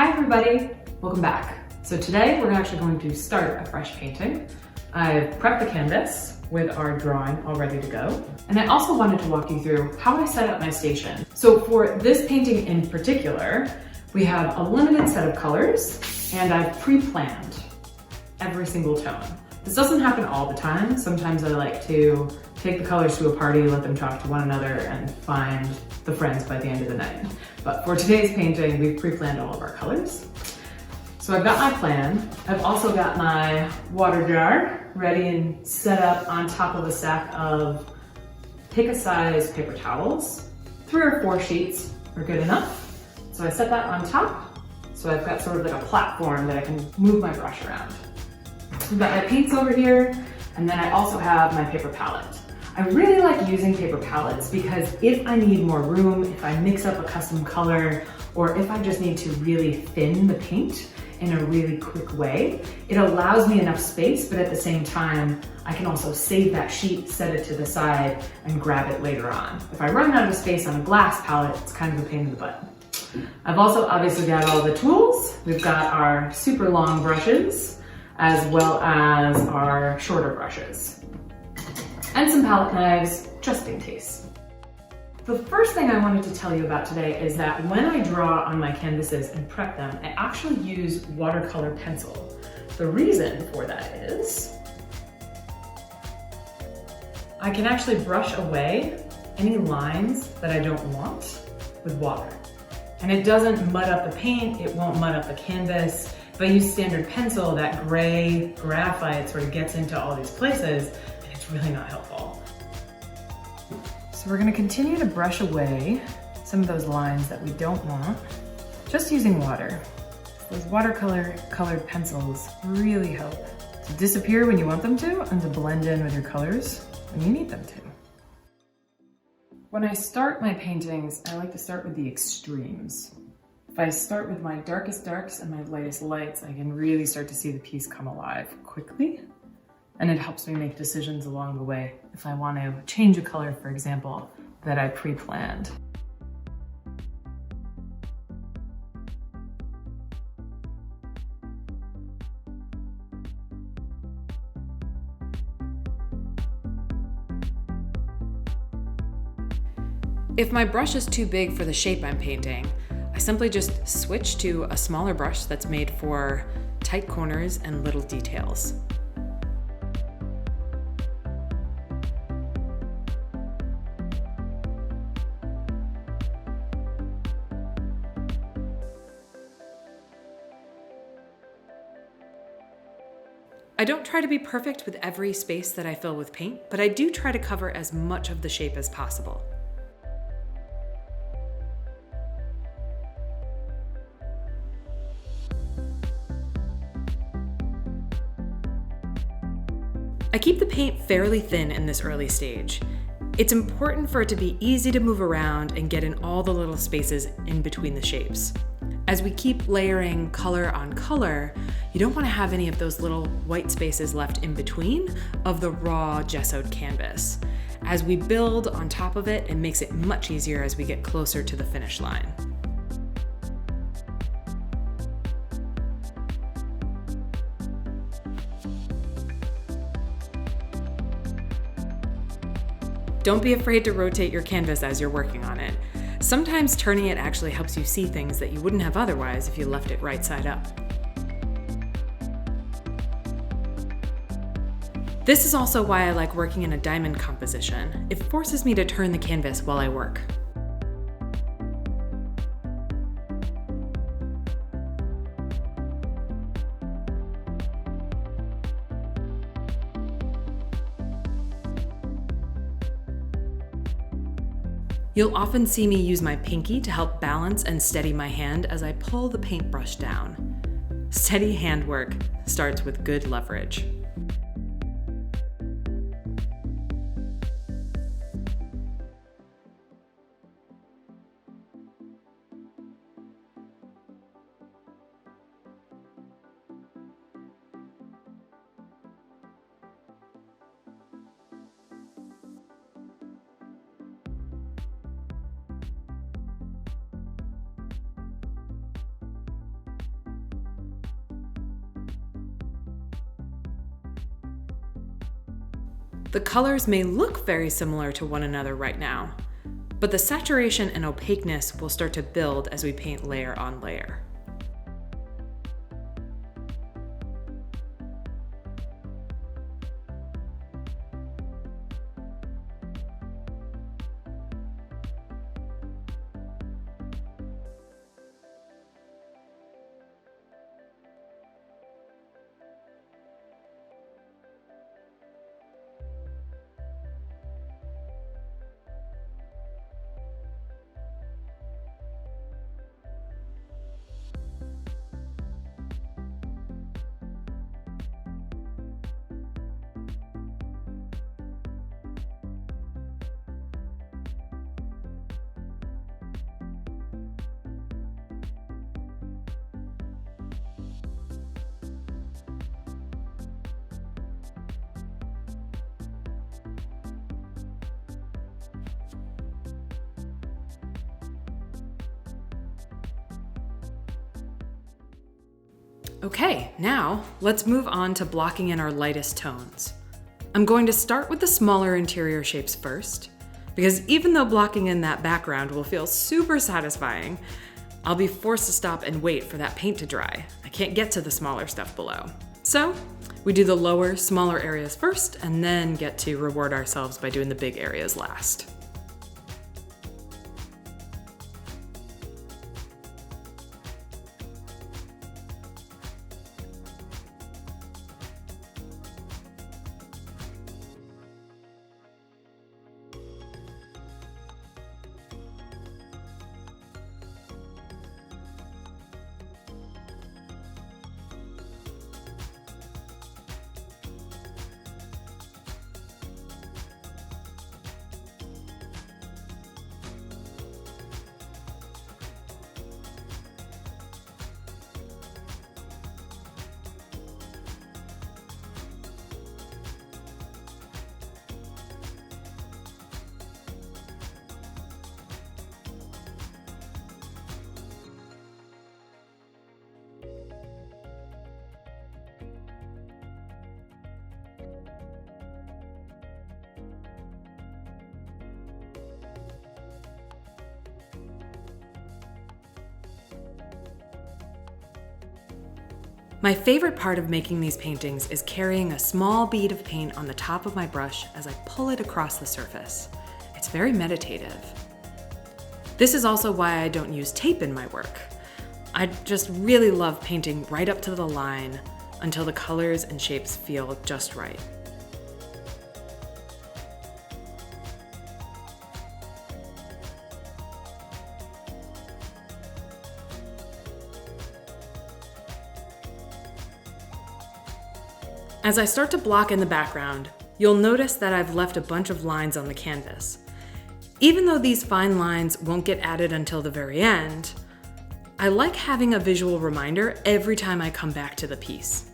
Hi everybody, welcome back. So today we're actually going to start a fresh painting. I've prepped the canvas with our drawing all ready to go. And I also wanted to walk you through how I set up my station. So for this painting in particular, we have a limited set of colors and I've pre-planned every single tone. This doesn't happen all the time. Sometimes I like to take the colors to a party, let them talk to one another, and find the friends by the end of the night. But for today's painting, we've pre-planned all of our colors. So I've got my plan. I've also got my water jar ready and set up on top of a stack of pick a size paper towels. 3 or 4 sheets are good enough. So I set that on top. So I've got sort of like a platform that I can move my brush around. I've got my paints over here, and then I also have my paper palette. I really like using paper palettes because if I need more room, if I mix up a custom color, or if I just need to really thin the paint in a really quick way, it allows me enough space, but at the same time, I can also save that sheet, set it to the side, and grab it later on. If I run out of space on a glass palette, it's kind of a pain in the butt. I've also obviously got all the tools. We've got our super long brushes, as well as our shorter brushes. And some palette knives, just in case. The first thing I wanted to tell you about today is that when I draw on my canvases and prep them, I actually use watercolor pencil. The reason for that is I can actually brush away any lines that I don't want with water. And it doesn't mud up the paint, it won't mud up the canvas. If I use standard pencil, that gray graphite sort of gets into all these places, and it's really not helpful. So we're gonna continue to brush away some of those lines that we don't want, just using water. Those watercolor pencils really help to disappear when you want them to, and to blend in with your colors when you need them to. When I start my paintings, I like to start with the extremes. If I start with my darkest darks and my lightest lights, I can really start to see the piece come alive quickly. And it helps me make decisions along the way if I want to change a color, for example, that I pre-planned. If my brush is too big for the shape I'm painting, I simply just switch to a smaller brush that's made for tight corners and little details. I don't try to be perfect with every space that I fill with paint, but I do try to cover as much of the shape as possible. I keep the paint fairly thin in this early stage. It's important for it to be easy to move around and get in all the little spaces in between the shapes. As we keep layering color on color, you don't want to have any of those little white spaces left in between of the raw gessoed canvas. As we build on top of it, it makes it much easier as we get closer to the finish line. Don't be afraid to rotate your canvas as you're working on it. Sometimes turning it actually helps you see things that you wouldn't have otherwise if you left it right side up. This is also why I like working in a diamond composition. It forces me to turn the canvas while I work. You'll often see me use my pinky to help balance and steady my hand as I pull the paintbrush down. Steady handwork starts with good leverage. The colors may look very similar to one another right now, but the saturation and opaqueness will start to build as we paint layer on layer. Okay, now let's move on to blocking in our lightest tones. I'm going to start with the smaller interior shapes first, because even though blocking in that background will feel super satisfying, I'll be forced to stop and wait for that paint to dry. I can't get to the smaller stuff below. So we do the lower, smaller areas first, and then get to reward ourselves by doing the big areas last. My favorite part of making these paintings is carrying a small bead of paint on the top of my brush as I pull it across the surface. It's very meditative. This is also why I don't use tape in my work. I just really love painting right up to the line until the colors and shapes feel just right. As I start to block in the background, you'll notice that I've left a bunch of lines on the canvas. Even though these fine lines won't get added until the very end, I like having a visual reminder every time I come back to the piece.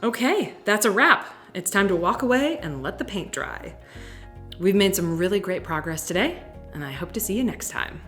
Okay, that's a wrap. It's time to walk away and let the paint dry. We've made some really great progress today, and I hope to see you next time.